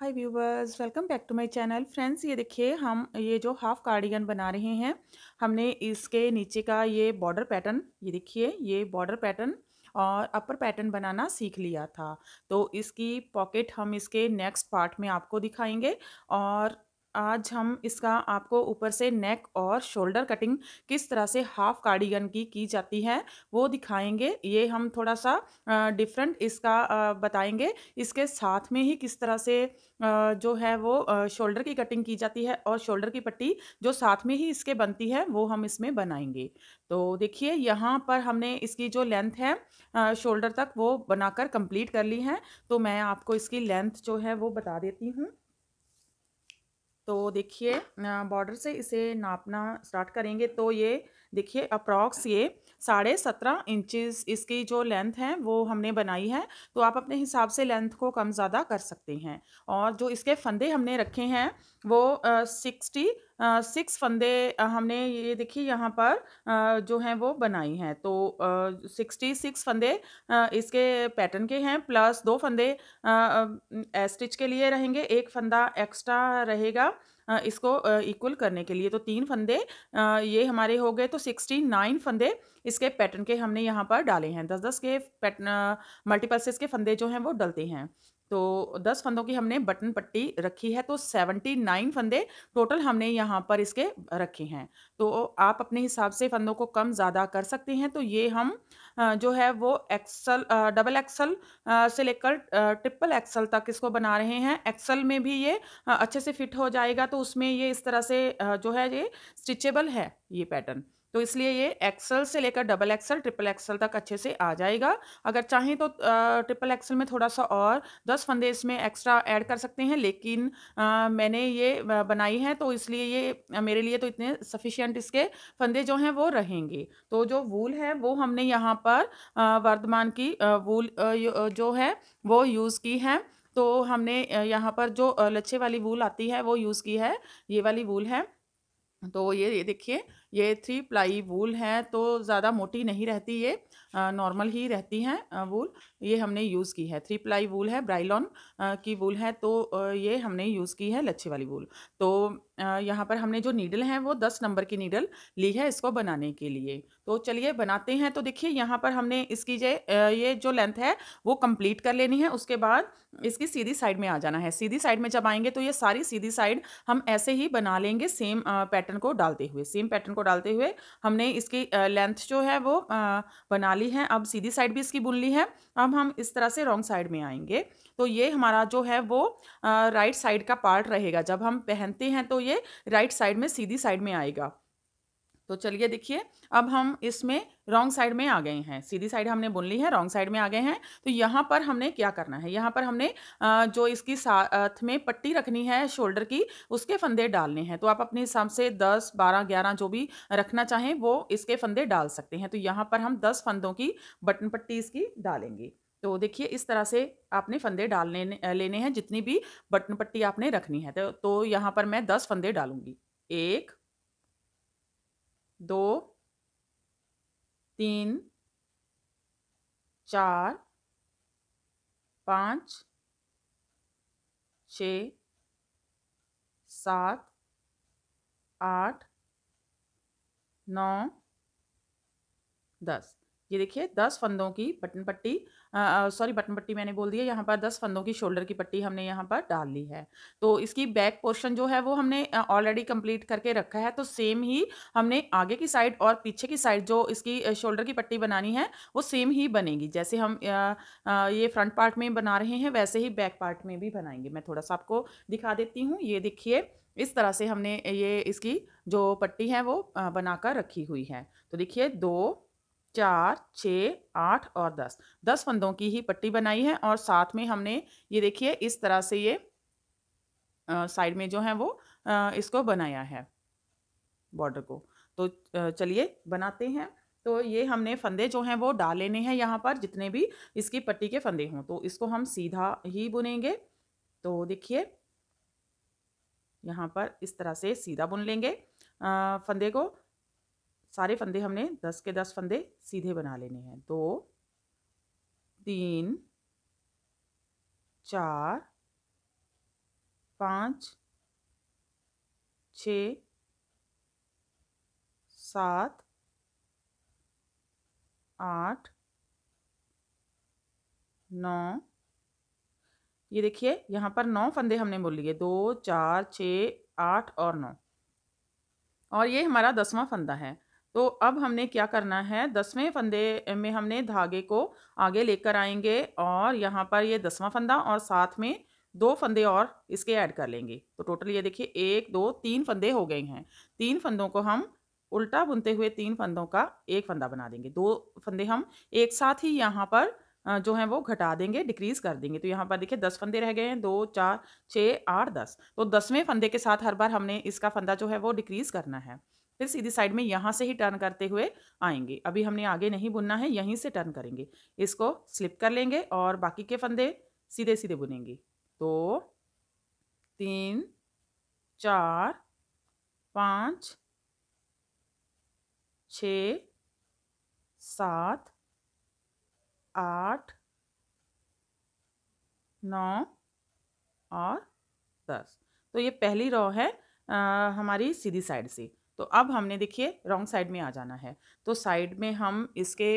Hi viewers, welcome back to my channel. Friends, ये देखिए हम ये जो हाफ कार्डिगन बना रहे हैं। हमने इसके नीचे का ये बॉर्डर पैटर्न, ये देखिए ये बॉर्डर पैटर्न और अपर पैटर्न बनाना सीख लिया था। तो इसकी पॉकेट हम इसके नेक्स्ट पार्ट में आपको दिखाएंगे। और आज हम इसका आपको ऊपर से नेक और शोल्डर कटिंग किस तरह से हाफ कार्डिगन की जाती है वो दिखाएंगे। ये हम थोड़ा सा डिफरेंट इसका बताएंगे। इसके साथ में ही किस तरह से जो है वो शोल्डर की कटिंग की जाती है और शोल्डर की पट्टी जो साथ में ही इसके बनती है वो हम इसमें बनाएंगे। तो देखिए यहाँ पर हमने इसकी जो लेंथ है शोल्डर तक वो बनाकर कंप्लीट कर ली है। तो मैं आपको इसकी लेंथ जो है वो बता देती हूँ। तो देखिए बॉर्डर से इसे नापना स्टार्ट करेंगे तो ये देखिए अप्रॉक्स ये 17.5 इंचेस इसकी जो लेंथ है वो हमने बनाई है। तो आप अपने हिसाब से लेंथ को कम ज़्यादा कर सकते हैं। और जो इसके फंदे हमने रखे हैं वो 66 फंदे हमने ये देखिए यहाँ पर जो हैं वो बनाई हैं। तो 66 फंदे इसके पैटर्न के हैं, प्लस 2 फंदे स्टिच के लिए रहेंगे, एक फंदा एक्स्ट्रा रहेगा इसको इक्वल करने के लिए। तो 3 फंदे ये हमारे हो गए। तो 69 फंदे इसके पैटर्न के हमने यहाँ पर डाले हैं। 10-10 के पैटर्न मल्टीपर्सेस के फंदे जो हैं वो डलते हैं। तो 10 फंदों की हमने बटन पट्टी रखी है। तो 79 फंदे टोटल हमने यहाँ पर इसके रखे हैं। तो आप अपने हिसाब से फंदों को कम ज़्यादा कर सकते हैं। तो ये हम जो है वो एक्सल डबल एक्सल से लेकर ट्रिपल एक्सल तक इसको बना रहे हैं। एक्सल में भी ये अच्छे से फिट हो जाएगा। तो उसमें ये इस तरह से जो है ये स्टिचेबल है ये पैटर्न। तो इसलिए ये एक्सल से लेकर डबल एक्सल ट्रिपल एक्सल तक अच्छे से आ जाएगा। अगर चाहें तो ट्रिपल एक्सल में थोड़ा सा और 10 फंदे इसमें एक्स्ट्रा ऐड कर सकते हैं, लेकिन मैंने ये बनाई है तो इसलिए ये मेरे लिए तो इतने सफिशिएंट इसके फंदे जो हैं वो रहेंगे। तो जो वूल है वो हमने यहाँ पर वर्धमान की वूल जो है वो यूज़ की है। तो हमने यहाँ पर जो लच्छे वाली वूल आती है वो यूज़ की है, ये वाली वूल है। तो ये देखिए ये 3 प्लाई वूल है। तो ज़्यादा मोटी नहीं रहती ये, नॉर्मल ही रहती हैं वूल। ये हमने यूज़ की है, 3 प्लाई वूल है, ब्राइलॉन की वूल है। तो ये हमने यूज़ की है लच्छे वाली वूल। तो यहाँ पर हमने जो नीडल है वो 10 नंबर की नीडल ली है इसको बनाने के लिए। तो चलिए बनाते हैं। तो देखिए यहाँ पर हमने इसकी ये जो लेंथ है वो कंप्लीट कर लेनी है। उसके बाद इसकी सीधी साइड में आ जाना है। सीधी साइड में जब आएंगे तो ये सारी सीधी साइड हम ऐसे ही बना लेंगे, सेम पैटर्न को डालते हुए। सेम पैटर्न को डालते हुए हमने इसकी लेंथ जो है वो बना ली है। अब सीधी साइड भी इसकी बुन ली है। अब हम इस तरह से रॉन्ग साइड में आएंगे। तो ये हमारा जो है वो राइट साइड का पार्ट रहेगा। जब हम पहनते हैं तो ये राइट साइड में सीधी साइड में आएगा। तो चलिए देखिए अब हम इसमें रॉन्ग साइड में आ गए हैं। सीधी साइड हमने बुन ली है, रॉन्ग साइड में आ गए हैं। तो यहाँ पर हमने क्या करना है, यहाँ पर हमने जो इसकी साथ में पट्टी रखनी है शोल्डर की, उसके फंदे डालने हैं। तो आप अपने हिसाब से 10, 12, 11 जो भी रखना चाहें वो इसके फंदे डाल सकते हैं। तो यहाँ पर हम 10 फंदों की बटन पट्टी इसकी डालेंगे। तो देखिए इस तरह से आपने फंदे लेने हैं जितनी भी बटन पट्टी आपने रखनी है। तो यहाँ पर मैं 10 फंदे डालूंगी। 1, 2, 3, 4, 5, 6, 7, 8, 9, 10। ये देखिए 10 फंदों की बटन पट्टी, सॉरी बटन पट्टी मैंने बोल दिया। यहाँ पर 10 फंदों की शोल्डर की पट्टी हमने यहाँ पर डाल ली है। तो इसकी बैक पोर्शन जो है वो हमने ऑलरेडी कंप्लीट करके रखा है। तो सेम ही हमने आगे की साइड और पीछे की साइड जो इसकी शोल्डर की पट्टी बनानी है वो सेम ही बनेगी। जैसे हम ये फ्रंट पार्ट में बना रहे हैं वैसे ही बैक पार्ट में भी बनाएंगे। मैं थोड़ा सा आपको दिखा देती हूँ। ये देखिए इस तरह से हमने ये इसकी जो पट्टी है वो बनाकर रखी हुई है। तो देखिए 2, 4, 6, 8 और 10, 10 फंदों की ही पट्टी बनाई है। और साथ में हमने ये देखिए इस तरह से ये साइड में जो है वो इसको बनाया है बॉर्डर को। तो चलिए बनाते हैं। तो ये हमने फंदे जो हैं वो डाल लेने हैं यहाँ पर, जितने भी इसकी पट्टी के फंदे हों। तो इसको हम सीधा ही बुनेंगे। तो देखिए यहाँ पर इस तरह से सीधा बुन लेंगे फंदे को। सारे फंदे हमने 10 के 10 फंदे सीधे बना लेने हैं। 2, 3, 4, 5 6 7 8 9। ये देखिए यहाँ पर 9 फंदे हमने बुन लिए, 2 4 6 8 और 9, और ये हमारा 10वां फंदा है। तो अब हमने क्या करना है, 10वें फंदे में हमने धागे को आगे लेकर आएंगे और यहाँ पर ये 10वां फंदा और साथ में 2 फंदे और इसके ऐड कर लेंगे। तो टोटल ये देखिए 1 2 3 फंदे हो गए हैं। 3 फंदों को हम उल्टा बुनते हुए 3 फंदों का एक फंदा बना देंगे। 2 फंदे हम एक साथ ही यहाँ पर जो है वो घटा देंगे, डिक्रीज कर देंगे। तो यहाँ पर देखिए 10 फंदे रह गए हैं, 2 4 6 8 10। तो 10वें फंदे के साथ हर बार हमने इसका फंदा जो है वो डिक्रीज करना है। फिर सीधी साइड में यहाँ से ही टर्न करते हुए आएंगे। अभी हमने आगे नहीं बुनना है, यहीं से टर्न करेंगे। इसको स्लिप कर लेंगे और बाकी के फंदे सीधे सीधे बुनेंगे। 2 3 4 5 6 7 8 9 और 10। तो ये पहली रो है हमारी सीधी साइड से। तो अब हमने देखिए रॉन्ग साइड में आ जाना है। तो साइड में हम इसके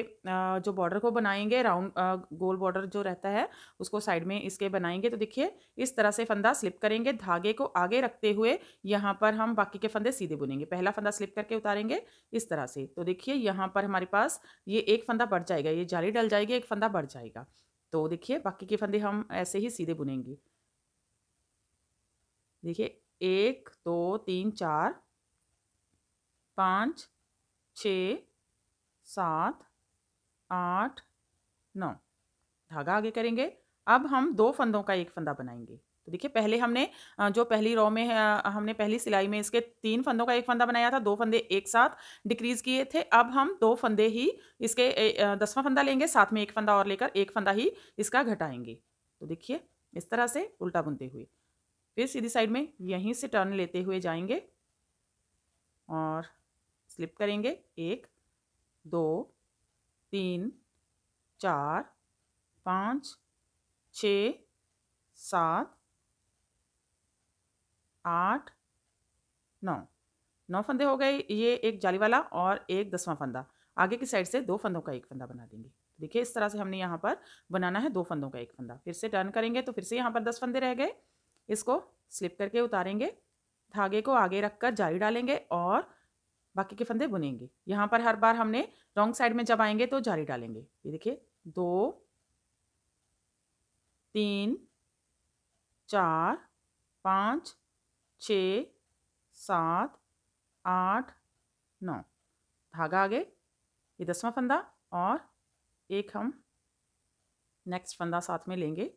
जो बॉर्डर को बनाएंगे, राउंड गोल बॉर्डर जो रहता है उसको साइड में इसके बनाएंगे। तो देखिए इस तरह से फंदा स्लिप करेंगे, धागे को आगे रखते हुए यहाँ पर हम बाकी के फंदे सीधे बुनेंगे। पहला फंदा स्लिप करके उतारेंगे इस तरह से। तो देखिए यहाँ पर हमारे पास ये एक फंदा बढ़ जाएगा, ये जाली डल जाएगी, एक फंदा बढ़ जाएगा। तो देखिए बाकी के फंदे हम ऐसे ही सीधे बुनेंगे। देखिए 1 2 3 4 5 6 7 8 9, धागा आगे करेंगे। अब हम 2 फंदों का एक फंदा बनाएंगे। तो देखिए पहले हमने जो पहली रो में हमने पहली सिलाई में इसके 3 फंदों का एक फंदा बनाया था, 2 फंदे एक साथ डिक्रीज किए थे। अब हम 2 फंदे ही इसके 10वां फंदा लेंगे, साथ में एक फंदा और लेकर एक फंदा ही इसका घटाएंगे। तो देखिए इस तरह से उल्टा बुनते हुए फिर सीधी साइड में यहीं से टर्न लेते हुए जाएंगे और स्लिप करेंगे। 1 2 3 4 5 6 7 8 9, 9 फंदे हो गए। ये एक जाली वाला और एक 10वां फंदा, आगे की साइड से 2 फंदों का एक फंदा बना देंगे। देखिए इस तरह से हमने यहाँ पर बनाना है 2 फंदों का एक फंदा। फिर से टर्न करेंगे तो फिर से यहाँ पर 10 फंदे रह गए। इसको स्लिप करके उतारेंगे, धागे को आगे रखकर जाली डालेंगे और बाकी के फंदे बुनेंगे। यहाँ पर हर बार हमने रॉन्ग साइड में जब आएंगे तो जाली डालेंगे। ये देखिए 2 3 4 5 6 7 8 9, धागा आगे, ये 10वां फंदा और एक हम नेक्स्ट फंदा साथ में लेंगे,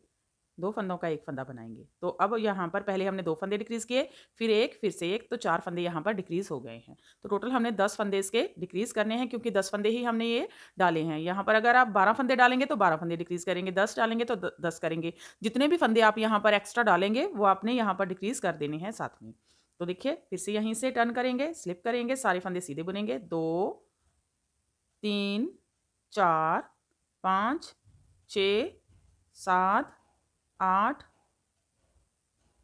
2 फंदों का एक फंदा बनाएंगे। तो अब यहाँ पर पहले हमने 2 फंदे डिक्रीज किए, फिर एक, फिर से एक, तो 4 फंदे यहाँ पर डिक्रीज हो गए हैं। तो टोटल हमने 10 फंदे इसके डिक्रीज करने हैं, क्योंकि 10 फंदे ही हमने ये डाले हैं। यहाँ पर अगर आप 12 फंदे डालेंगे तो 12 फंदे डिक्रीज करेंगे, 10 डालेंगे तो 10 करेंगे। जितने भी फंदे आप यहाँ पर एक्स्ट्रा डालेंगे वो आपने यहाँ पर डिक्रीज कर देने हैं साथ में। तो देखिए फिर से यहीं से टर्न करेंगे, स्लिप करेंगे, सारे फंदे सीधे बुनेंगे। 2 3 4 5 6 7 8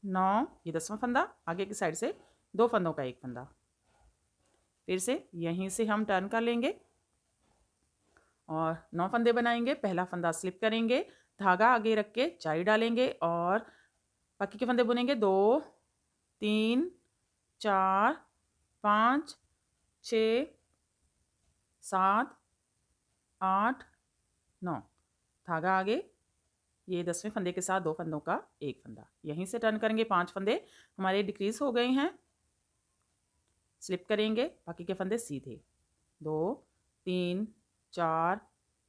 9, ये 10वां फंदा, आगे की साइड से 2 फंदों का एक फंदा। फिर से यहीं से हम टर्न कर लेंगे और 9 फंदे बनाएंगे। पहला फंदा स्लिप करेंगे, धागा आगे रख के जाली डालेंगे और बाकी के फंदे बुनेंगे। 2 3 4 5 6 7 8 9, धागा आगे, ये 10वें फंदे के साथ 2 फंदों का एक फंदा। यहीं से टर्न करेंगे, 5 फंदे हमारे डिक्रीज हो गए हैं। स्लिप करेंगे, बाकी के फंदे सीधे। 2 3 4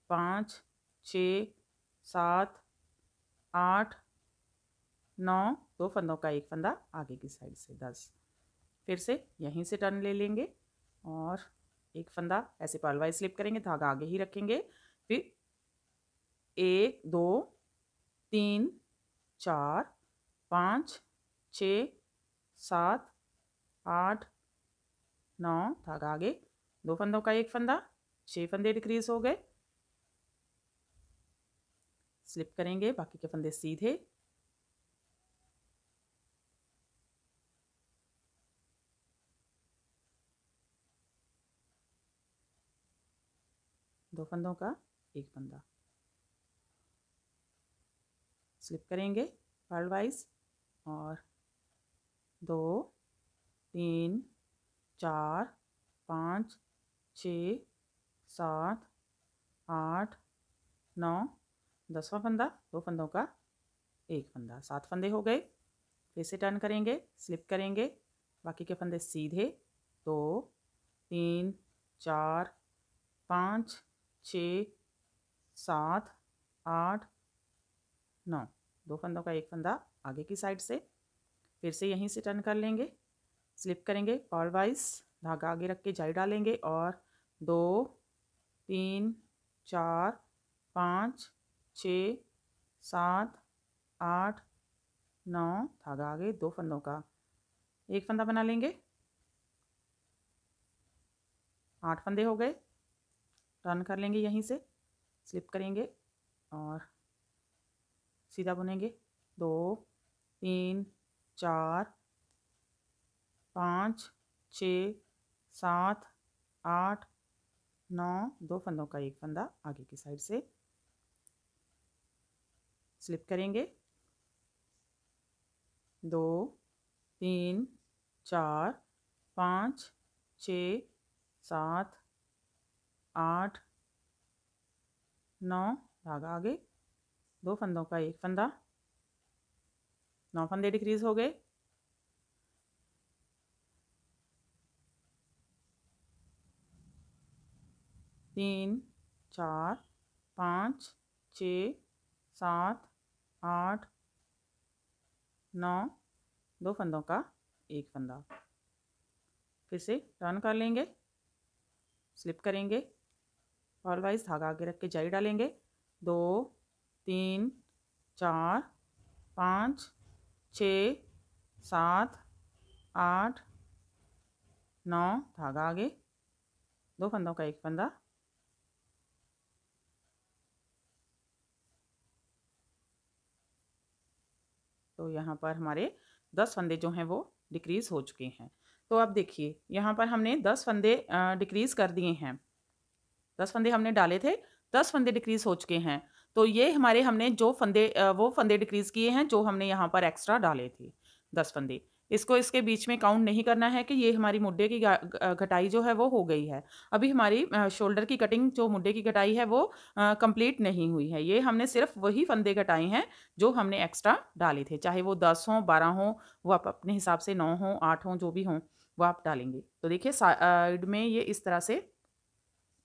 5 6 7 8 9, 2 फंदों का एक फंदा आगे की साइड से 10। फिर से यहीं से टर्न ले लेंगे और एक फंदा ऐसे पालवाइज स्लिप करेंगे, धागा आगे ही रखेंगे। फिर 1 2 3 4 5 6 7 8 9, धागा आगे, 2 फंदों का एक फंदा, 6 फंदे डिक्रीज हो गए। स्लिप करेंगे, बाकी के फंदे सीधे। 2 फंदों का एक फंदा, स्लिप करेंगे पर्ल वाइज और 2 3 4 5 6 7 8 9, 10वां फंदा, 2 फंदों का एक फंदा, 7 फंदे हो गए। फिर से टर्न करेंगे, स्लिप करेंगे, बाकी के फंदे सीधे 2 3 4 5 6 7 8 9, 2 फंदों का एक फंदा आगे की साइड से। फिर से यहीं से टर्न कर लेंगे, स्लिप करेंगे पर्ल वाइज, धागा आगे रख के जाई डालेंगे और 2 3 4 5 6 7 8 9, धागा आगे, 2 फंदों का एक फंदा बना लेंगे। 8 फंदे हो गए। टर्न कर लेंगे यहीं से, स्लिप करेंगे और सीधा बुनेंगे 2 3 4 5 6 7 8 9, 2 फंदों का एक फंदा आगे की साइड से, स्लिप करेंगे 2 3 4 5 6 7 8 9, धागा आगे, 2 फंदों का एक फंदा, 9 फंदे डिक्रीज हो गए। तीन 4 5 6 7 8 9, 2 फंदों का एक फंदा। फिर से टर्न कर लेंगे, स्लिप करेंगे, पर्ल वाइज धागा आगे रख के जाई डालेंगे 2 3 4 5 6 7 8 9, धागा आगे, 2 फंदों का एक फंदा, तो यहाँ पर हमारे 10 फंदे जो हैं वो डिक्रीज़ हो चुके हैं। तो अब देखिए यहाँ पर हमने 10 फंदे डिक्रीज़ कर दिए हैं, 10 फंदे हमने डाले थे, 10 फंदे डिक्रीज़ हो चुके हैं। तो ये हमारे हमने जो फंदे वो फंदे डिक्रीज़ किए हैं जो हमने यहाँ पर एक्स्ट्रा डाले थे 10 फंदे। इसको इसके बीच में काउंट नहीं करना है कि ये हमारी मुड्डे की घटाई जो है वो हो गई है। अभी हमारी शोल्डर की कटिंग जो मुड्डे की घटाई है वो कंप्लीट नहीं हुई है। ये हमने सिर्फ वही फंदे घटाए हैं जो हमने एक्स्ट्रा डाले थे, चाहे वो 10 हों 12 हों, वो आप अपने हिसाब से 9 हों 8 हों, जो भी हों वो आप डालेंगे। तो देखिए साइड में ये इस तरह से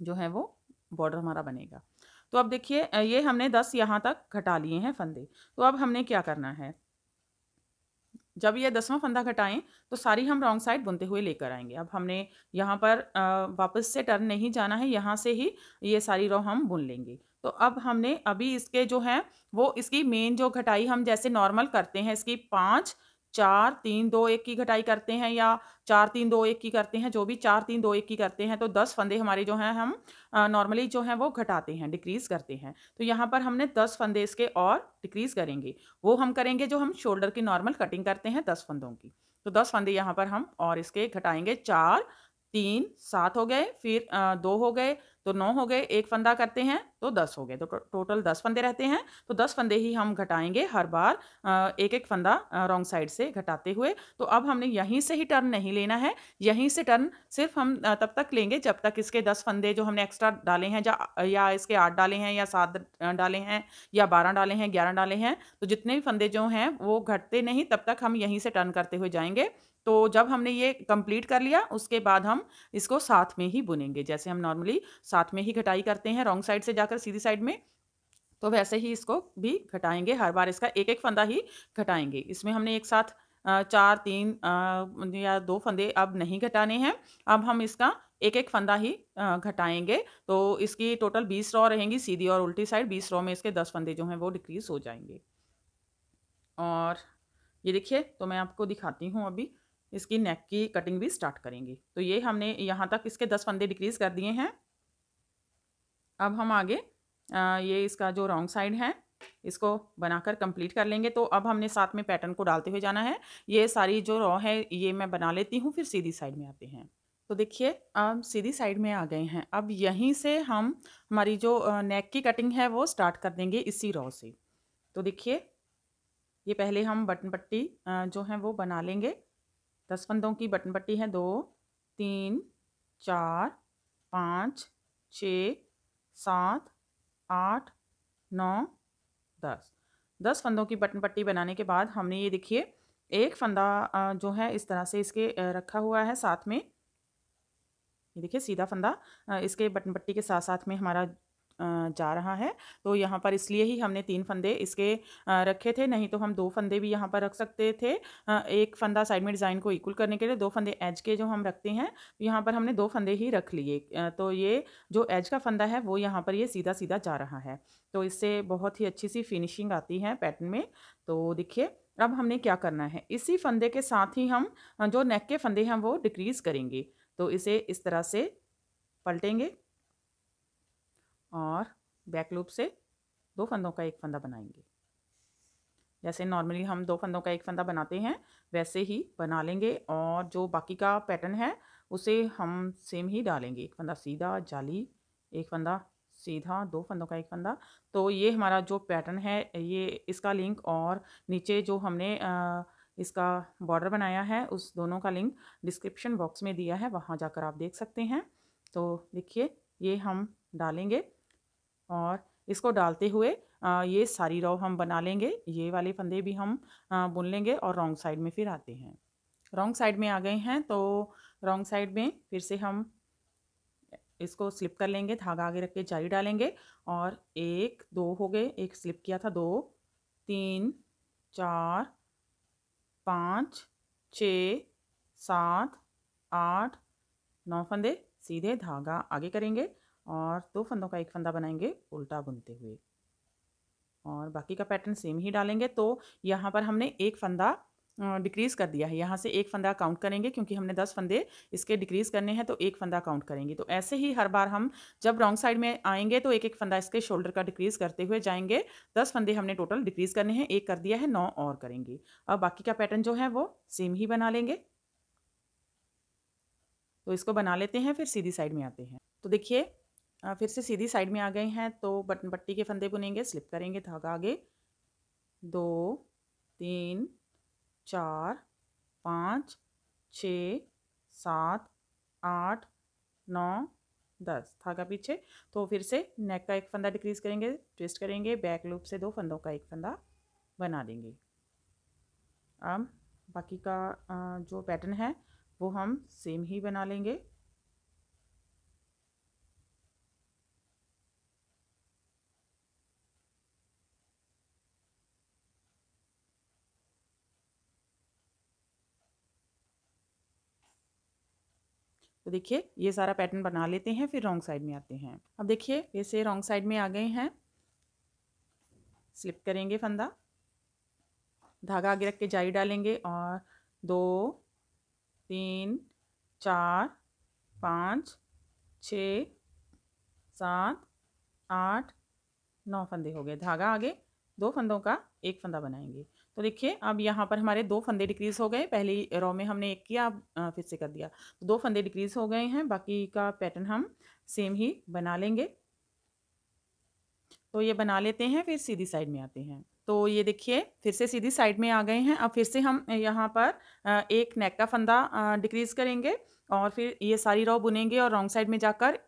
जो है वो बॉर्डर हमारा बनेगा। तो अब देखिए ये हमने 10 यहाँ तक घटा लिए हैं फंदे। तो अब हमने क्या करना है, जब ये 10वां फंदा घटाएं तो सारी हम रॉन्ग साइड बुनते हुए लेकर आएंगे। अब हमने यहाँ पर वापस से टर्न नहीं जाना है, यहाँ से ही ये सारी रो हम बुन लेंगे। तो अब हमने अभी इसके जो है वो इसकी मेन जो घटाई हम जैसे नॉर्मल करते हैं, इसकी 5 4 3 2 1 की घटाई करते हैं या 4 3 2 1 की करते हैं, जो भी 4 3 2 1 की करते हैं, तो 10 फंदे हमारे जो हैं हम नॉर्मली जो है वो घटाते हैं, डिक्रीज करते हैं। तो यहाँ पर हमने 10 फंदे इसके और डिक्रीज करेंगे। वो हम करेंगे जो हम शोल्डर की नॉर्मल कटिंग करते हैं 10 फंदों की। तो 10 फंदे यहाँ पर हम और इसके घटाएंगे, 4 3 7 हो गए, फिर 2 हो गए तो 9 हो गए, एक फंदा करते हैं तो 10 हो गए, तो टोटल 10 फंदे रहते हैं। तो 10 फंदे ही हम घटाएंगे हर बार, एक एक फंदा रॉन्ग साइड से घटाते हुए। तो अब हमने यहीं से ही टर्न नहीं लेना है, यहीं से टर्न सिर्फ हम तब तक लेंगे जब तक इसके 10 फंदे जो हमने एक्स्ट्रा डाले हैं या इसके 8 डाले हैं या 7 डाले हैं या 12 डाले हैं 11 डाले हैं, तो जितने भी फंदे जो हैं वो घटते नहीं, तब तक हम यहीं से टर्न करते हुए जाएंगे। तो जब हमने ये कंप्लीट कर लिया उसके बाद हम इसको साथ में ही बुनेंगे, जैसे हम नॉर्मली साथ में ही घटाई करते हैं रॉन्ग साइड से जाकर सीधी साइड में, तो वैसे ही इसको भी घटाएंगे। हर बार इसका एक एक फंदा ही घटाएंगे। इसमें हमने एक साथ 4 3 या 2 फंदे अब नहीं घटाने हैं, अब हम इसका एक एक फंदा ही घटाएंगे। तो इसकी टोटल 20 रॉ रहेंगी सीधी और उल्टी साइड, 20 रॉ में इसके 10 फंदे जो हैं वो डिक्रीज हो जाएंगे। और ये देखिए, तो मैं आपको दिखाती हूँ अभी इसकी नेक की कटिंग भी स्टार्ट करेंगे। तो ये हमने यहाँ तक इसके 10 फंदे डिक्रीज कर दिए हैं। अब हम आगे ये इसका जो रॉन्ग साइड है इसको बनाकर कंप्लीट कर लेंगे। तो अब हमने साथ में पैटर्न को डालते हुए जाना है। ये सारी जो रॉ है ये मैं बना लेती हूँ, फिर सीधी साइड में आते हैं। तो देखिए अब सीधी साइड में आ गए हैं। अब यहीं से हम हमारी जो नेक की कटिंग है वो स्टार्ट कर देंगे इसी रॉ से। तो देखिए ये पहले हम बटन पट्टी जो है वो बना लेंगे। 10 फंदों की बटन पट्टी है। 2 3 4 5 6 7 8 9 10। 10 फंदों की बटन पट्टी बनाने के बाद हमने ये देखिए एक फंदा जो है इस तरह से इसके रखा हुआ है साथ में। ये देखिए सीधा फंदा इसके बटन पट्टी के साथ साथ में हमारा जा रहा है। तो यहाँ पर इसलिए ही हमने 3 फंदे इसके रखे थे, नहीं तो हम 2 फंदे भी यहाँ पर रख सकते थे। एक फंदा साइड में डिज़ाइन को इक्वल करने के लिए 2 फंदे एज के जो हम रखते हैं, यहाँ पर हमने 2 फंदे ही रख लिए। तो ये जो एज का फंदा है वो यहाँ पर ये सीधा सीधा जा रहा है। तो इससे बहुत ही अच्छी सी फिनिशिंग आती है पैटर्न में। तो देखिए अब हमने क्या करना है, इसी फंदे के साथ ही हम जो नेक के फंदे हैं वो डिक्रीज़ करेंगे। तो इसे इस तरह से पलटेंगे और बैक लूप से 2 फंदों का एक फंदा बनाएंगे। जैसे नॉर्मली हम 2 फंदों का एक फंदा बनाते हैं वैसे ही बना लेंगे, और जो बाकी का पैटर्न है उसे हम सेम ही डालेंगे। एक फंदा सीधा जाली, एक फंदा सीधा, 2 फंदों का एक फंदा। तो ये हमारा जो पैटर्न है ये इसका लिंक और नीचे जो हमने इसका बॉर्डर बनाया है उस दोनों का लिंक डिस्क्रिप्शन बॉक्स में दिया है, वहाँ जाकर आप देख सकते हैं। तो देखिए ये हम डालेंगे और इसको डालते हुए ये सारी रो हम बना लेंगे। ये वाले फंदे भी हम बुन लेंगे और रॉन्ग साइड में फिर आते हैं। रॉन्ग साइड में आ गए हैं तो रॉन्ग साइड में फिर से हम इसको स्लिप कर लेंगे, धागा आगे रख के जारी डालेंगे और 1 2 हो गए, एक स्लिप किया था, 2 3 4 5 6 7 8 9 फंदे सीधे धागा आगे करेंगे और 2 फंदों का एक फंदा बनाएंगे उल्टा बुनते हुए, और बाकी का पैटर्न सेम ही डालेंगे। तो यहाँ पर हमने एक फंदा डिक्रीज़ कर दिया है, यहाँ से एक फंदा काउंट करेंगे क्योंकि हमने 10 फंदे इसके डिक्रीज़ करने हैं, तो एक फंदा काउंट करेंगे। तो ऐसे ही हर बार हम जब रॉन्ग साइड में आएंगे तो एक एक फंदा इसके शोल्डर का डिक्रीज़ करते हुए जाएंगे। 10 फंदे हमने टोटल डिक्रीज़ करने हैं, एक कर दिया है, 9 और करेंगे। अब बाकी का पैटर्न जो है वो सेम ही बना लेंगे। तो इसको बना लेते हैं, फिर सीधी साइड में आते हैं। तो देखिए फिर से सीधी साइड में आ गए हैं तो बटन पट्टी के फंदे बुनेंगे, स्लिप करेंगे धागा आगे, 2 3 4 5 6 7 8 9 10 धागा पीछे। तो फिर से नेक का एक फंदा डिक्रीज करेंगे, ट्विस्ट करेंगे, बैक लूप से 2 फंदों का एक फंदा बना देंगे। अब बाकी का जो पैटर्न है वो हम सेम ही बना लेंगे। तो देखिए ये सारा पैटर्न बना लेते हैं, फिर रॉन्ग साइड में आते हैं। अब देखिए वैसे रॉन्ग साइड में आ गए हैं, स्लिप करेंगे फंदा, धागा आगे रख के जारी डालेंगे और 2 3 4 5 6 7 8 9 फंदे हो गए, धागा आगे, 2 फंदों का एक फंदा बनाएंगे। तो देखिए अब यहाँ पर हमारे 2 फंदे डिक्रीज हो गए, पहली रो में हमने एक किया, अब फिर से कर दिया, तो 2 फंदे डिक्रीज हो गए हैं। बाकी का पैटर्न हम सेम ही बना लेंगे। तो ये बना लेते हैं, फिर सीधी साइड में आते हैं। तो ये देखिए फिर से सीधी साइड में आ गए हैं। अब फिर से हम यहाँ पर एक नेक का फंदा डिक्रीज करेंगे और फिर ये सारी रो बुनेंगे और रॉन्ग साइड में जाकर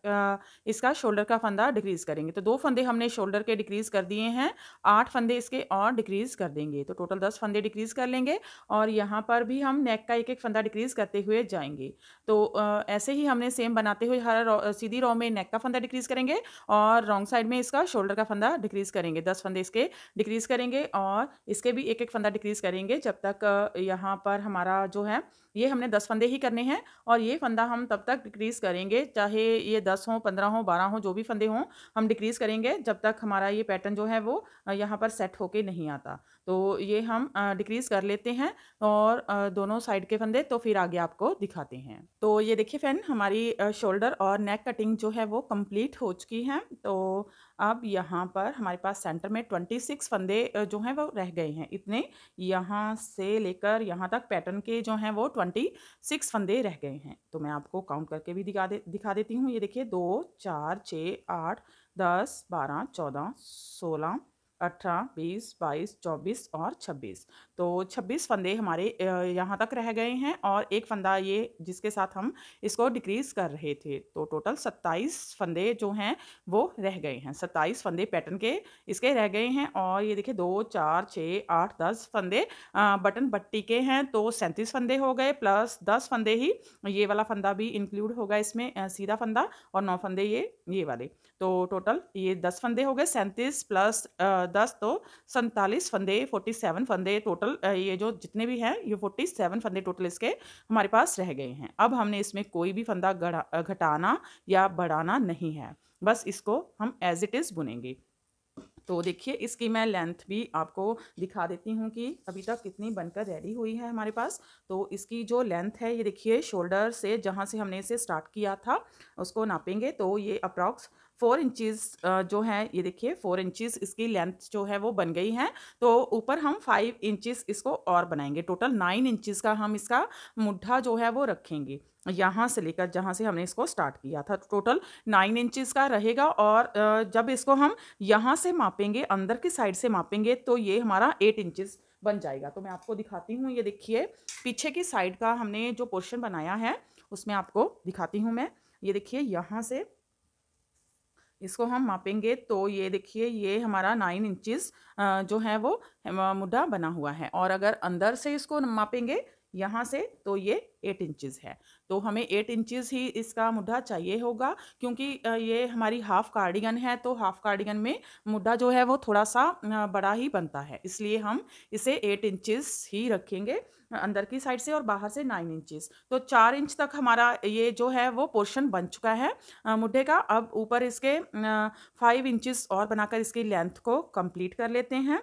इसका शोल्डर का फंदा डिक्रीज करेंगे। तो 2 फंदे हमने शोल्डर के डिक्रीज कर दिए हैं, 8 फंदे इसके और डिक्रीज कर देंगे, तो टोटल 10 फंदे डिक्रीज कर लेंगे और यहाँ पर भी हम नेक का एक एक फंदा डिक्रीज करते हुए जाएंगे। तो ऐसे ही हमने सेम बनाते हुए हर सीधी रो में नेक का फंदा डिक्रीज करेंगे और रॉन्ग साइड में इसका शोल्डर का फंदा डिक्रीज करेंगे। 10 फंदे इसके डिक्रीज करेंगे और इसके भी एक एक फंदा डिक्रीज करेंगे जब तक यहाँ पर हमारा जो है ये हमने 10 फंदे ही करने हैं और ये फंदा हम तब तक डिक्रीज करेंगे, चाहे ये 10 हो 15 हो 12 हो, जो भी फंदे हों हम डिक्रीज करेंगे जब तक हमारा ये पैटर्न जो है वो यहाँ पर सेट होके नहीं आता। तो ये हम डिक्रीज कर लेते हैं और दोनों साइड के फंदे, तो फिर आगे आपको दिखाते हैं। तो ये देखिए फ्रेंड हमारी शोल्डर और नेक कटिंग जो है वो कंप्लीट हो चुकी है। तो अब यहाँ पर हमारे पास सेंटर में 26 फंदे जो हैं वो रह गए हैं। इतने यहाँ से लेकर यहाँ तक पैटर्न के जो हैं वो 26 फंदे रह गए हैं। तो मैं आपको काउंट करके भी दिखा देती हूँ। ये देखिए 2 4 6 8 10 12 14 16 18 20 22 24 और 26। तो 26 फंदे हमारे यहाँ तक रह गए हैं और एक फंदा ये जिसके साथ हम इसको डिक्रीज़ कर रहे थे। तो टोटल 27 फंदे जो हैं वो रह गए हैं। 27 फंदे पैटर्न के इसके रह गए हैं और ये देखिए 2 4 6 8 10 फंदे बटन पट्टी के हैं। तो 37 फंदे हो गए प्लस 10 फंदे ही ये वाला फंदा भी इंक्लूड होगा इसमें, सीधा फंदा, और 9 फंदे ये वाले। तो टोटल ये 10 फंदे हो गए, 37 प्लस 10 तो 47 फंदे, 47 फंदे टोटल। ये जो जितने भी हैं ये 47 फंदे टोटल इसके हमारे पास रह गए हैं। अब हमने इसमें कोई भी फंदा घटाना या बढ़ाना नहीं है, बस इसको हम एज इट इज़ बुनेंगे। तो देखिए इसकी मैं लेंथ भी आपको दिखा देती हूँ कि अभी तक कितनी बनकर रेडी हुई है हमारे पास। तो इसकी जो लेंथ है ये देखिए शोल्डर से जहाँ से हमने इसे स्टार्ट किया था उसको नापेंगे तो ये अप्रॉक्स 4 इंचज़ जो है ये देखिए 4 इंचज़ इसकी लेंथ जो है वो बन गई है। तो ऊपर हम 5 इंचज़ इसको और बनाएंगे। टोटल 9 इंचज़ का हम इसका मुड्ढा जो है वो रखेंगे, यहाँ से लेकर जहाँ से हमने इसको स्टार्ट किया था। टोटल 9 इंचज़ का रहेगा और जब इसको हम यहाँ से मापेंगे, अंदर की साइड से मापेंगे तो ये हमारा 8 इंचज़ बन जाएगा। तो मैं आपको दिखाती हूँ। ये देखिए पीछे की साइड का हमने जो पोर्शन बनाया है उसमें आपको दिखाती हूँ मैं। ये देखिए यहाँ से इसको हम मापेंगे तो ये देखिए ये हमारा 9 इंचज़ जो है वो मुड्ढा बना हुआ है। और अगर अंदर से इसको मापेंगे यहाँ से तो ये 8 इंचज़ है। तो हमें 8 इंचज़ ही इसका मुड्ढा चाहिए होगा क्योंकि ये हमारी हाफ़ कार्डिगन है। तो हाफ़ कार्डिगन में मुड्ढा जो है वो थोड़ा सा बड़ा ही बनता है, इसलिए हम इसे 8 इंचज़ ही रखेंगे अंदर की साइड से और बाहर से 9 इंचज़। तो 4 इंच तक हमारा ये जो है वो पोर्शन बन चुका है मुड्ढे का। अब ऊपर इसके 5 इंचज़ और बनाकर इसकी लेंथ को कंप्लीट कर लेते हैं।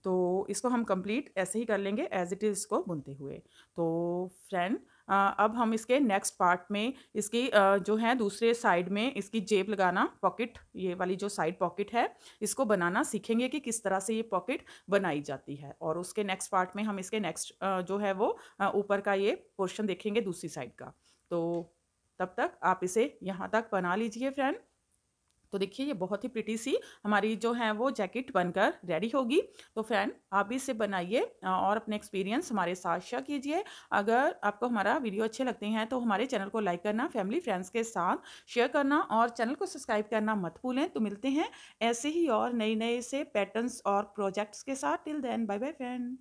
तो इसको हम कंप्लीट ऐसे ही कर लेंगे एज इट इज़ इसको बुनते हुए। तो फ्रेंड अब हम इसके नेक्स्ट पार्ट में इसकी जो है दूसरे साइड में इसकी जेब लगाना, पॉकेट, ये वाली जो साइड पॉकेट है इसको बनाना सीखेंगे कि किस तरह से ये पॉकेट बनाई जाती है। और उसके नेक्स्ट पार्ट में हम इसके नेक्स्ट जो है वो ऊपर का ये पोर्शन देखेंगे दूसरी साइड का। तो तब तक आप इसे यहाँ तक बना लीजिए फ्रेंड। तो देखिए ये बहुत ही प्रिटी सी हमारी जो है वो जैकेट बनकर रेडी होगी। तो फ्रेंड आप भी इसे बनाइए और अपने एक्सपीरियंस हमारे साथ शेयर कीजिए। अगर आपको हमारा वीडियो अच्छे लगते हैं तो हमारे चैनल को लाइक करना, फैमिली फ्रेंड्स के साथ शेयर करना और चैनल को सब्सक्राइब करना मत भूलें। तो मिलते हैं ऐसे ही और नए नए से पैटर्न्स और प्रोजेक्ट्स के साथ। Till then bye bye friend.